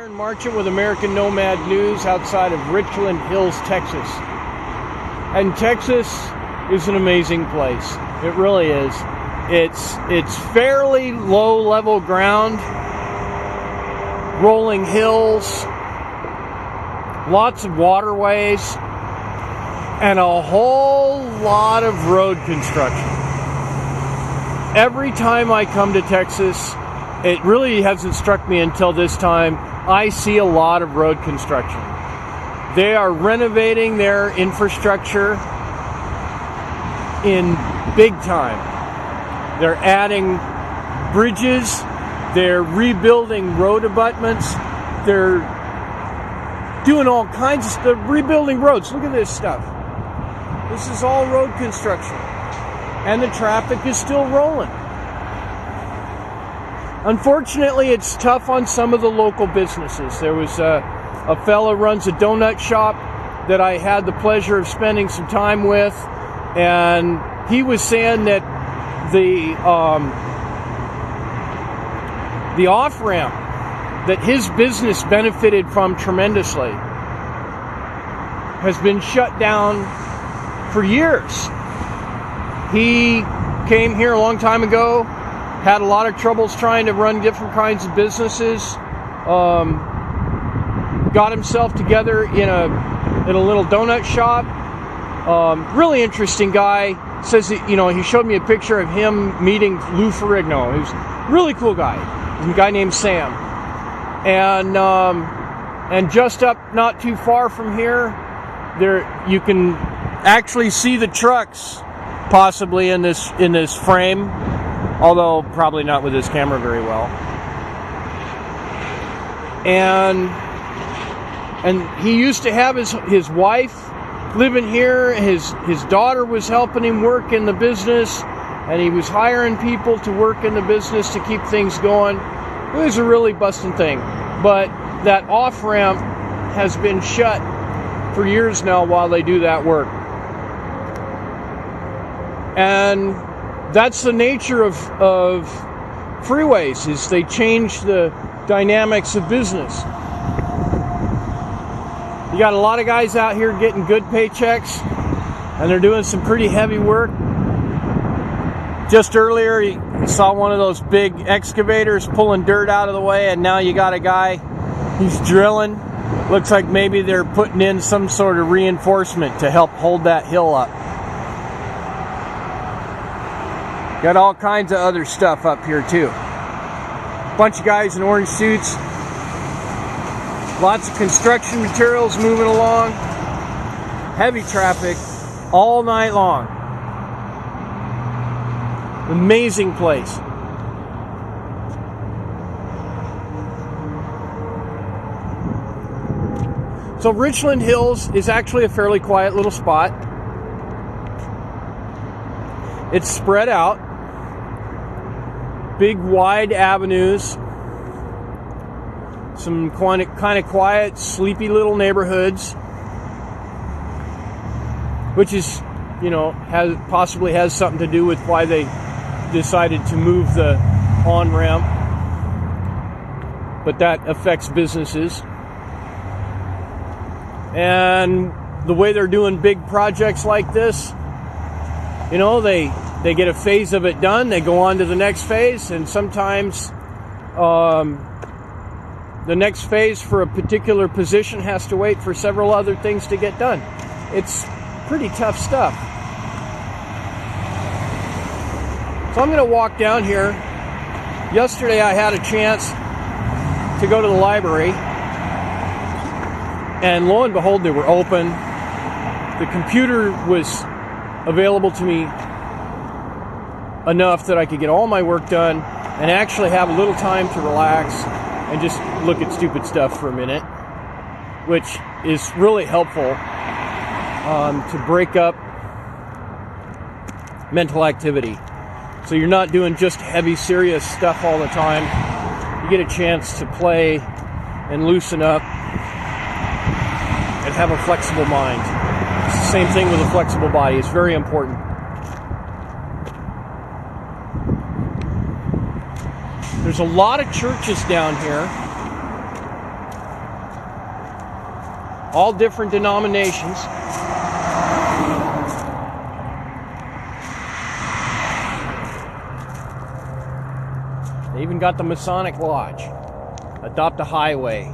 Aaron Marchant with American Nomad News outside of Richland Hills, Texas. And Texas is an amazing place. It really is. It's fairly low-level ground, rolling hills, lots of waterways, and a whole lot of road construction. Every time I come to Texas, it really hasn't struck me until this time, I see a lot of road construction. They are renovating their infrastructure in big time. They're adding bridges, they're rebuilding road abutments, they're doing all kinds of stuff, rebuilding roads. Look at this stuff. This is all road construction. And the traffic is still rolling. Unfortunately, it's tough on some of the local businesses. There was a fellow runs a donut shop that I had the pleasure of spending some time with, and he was saying that the off-ramp that his business benefited from tremendously has been shut down for years. He came here a long time ago, had a lot of troubles trying to run different kinds of businesses, got himself together in a little donut shop. Really interesting guy. Says that, he showed me a picture of him meeting Lou Ferrigno. He's a really cool guy. He's a guy named Sam. And just up not too far from here, there you can actually see the trucks possibly in this frame, although probably not with this camera very well. And he used to have his wife living here. His daughter was helping him work in the business, and he was hiring people to work in the business to keep things going. It was a really busting thing. But that off-ramp has been shut for years now while they do that work. And that's the nature of freeways, is they change the dynamics of business. You got a lot of guys out here getting good paychecks, and they're doing some pretty heavy work. Just earlier, you saw one of those big excavators pulling dirt out of the way, and now you got a guy, he's drilling. Looks like maybe they're putting in some sort of reinforcement to help hold that hill up. Got all kinds of other stuff up here too. Bunch of guys in orange suits. Lots of construction materials moving along. Heavy traffic all night long. Amazing place. So Richland Hills is actually a fairly quiet little spot. It's spread out. Big wide avenues. Some kind of quiet, sleepy little neighborhoods, which is, possibly has something to do with why they decided to move the on-ramp. But that affects businesses. And the way they're doing big projects like this, they get a phase of it done, they go on to the next phase, and sometimes the next phase for a particular position has to wait for several other things to get done. It's pretty tough stuff. So I'm going to walk down here. Yesterday I had a chance to go to the library, and lo and behold, they were open. The computer was available to me enough that I could get all my work done and actually have a little time to relax and just look at stupid stuff for a minute, which is really helpful to break up mental activity. So you're not doing just heavy, serious stuff all the time. You get a chance to play and loosen up and have a flexible mind. It's the same thing with a flexible body. It's very important. There's a lot of churches down here. all different denominations. They even got the Masonic Lodge. Adopt a Highway.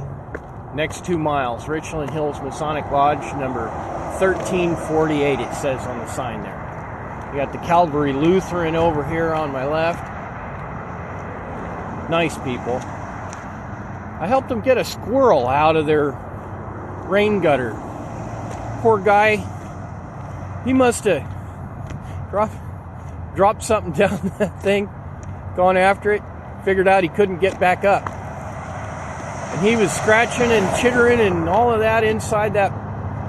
Next 2 miles. Richland Hills Masonic Lodge, number 1348, it says on the sign there. You got the Calvary Lutheran over here on my left. Nice people. I helped them get a squirrel out of their rain gutter. Poor guy. He must have dropped something down that thing, gone after it, figured out he couldn't get back up. And he was scratching and chittering and all of that inside that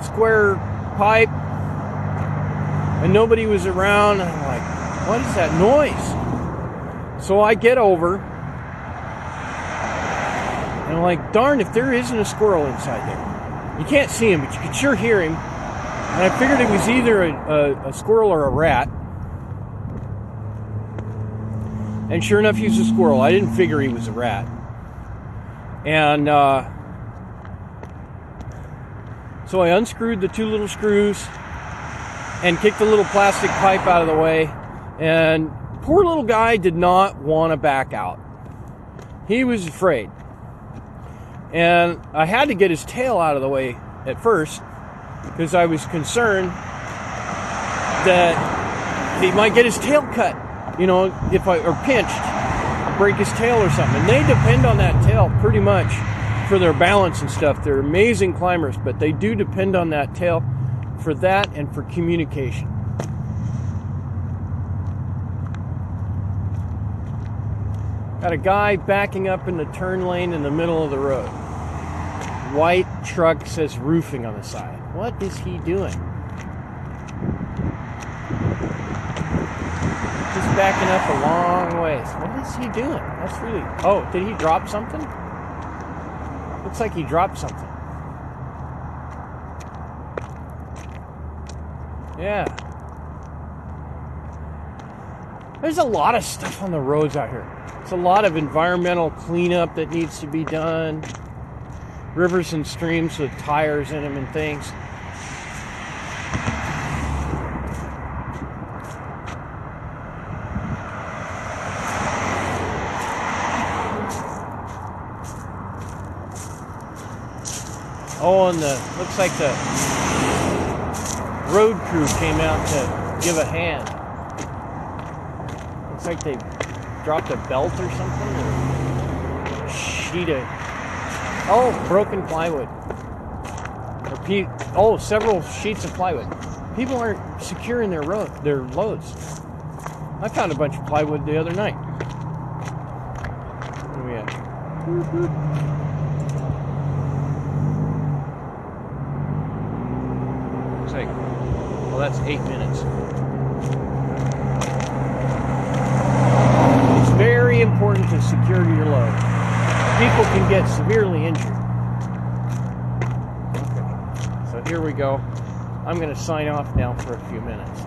square pipe. And nobody was around. And I'm like, what is that noise? So I get over. And I'm like, darn, if there isn't a squirrel inside there. You can't see him, but you can sure hear him. And I figured it was either a squirrel or a rat. And sure enough, he was a squirrel. I didn't figure he was a rat. And so I unscrewed the 2 little screws and kicked the little plastic pipe out of the way. And poor little guy did not want to back out. He was afraid. And I had to get his tail out of the way at first because I was concerned that he might get his tail cut, or pinched, break his tail or something. And they depend on that tail pretty much for their balance and stuff. They're amazing climbers, but they do depend on that tail for that and for communication. Got a guy backing up in the turn lane in the middle of the road. White truck says roofing on the side. What is he doing? Just backing up a long ways. What is he doing? That's really... Oh, did he drop something? Looks like he dropped something. Yeah. There's a lot of stuff on the roads out here. It's a lot of environmental cleanup that needs to be done. Rivers and streams with tires in them and things. Oh, and looks like the road crew came out to give a hand. Looks like they dropped a belt or something, or a sheet of... Oh, broken plywood. Several sheets of plywood. People aren't securing their loads. I found a bunch of plywood the other night. What are we at? Looks like, well, that's 8 minutes. It's very important to secure your load. People can get severely injured. Okay, so here we go. I'm going to sign off now for a few minutes.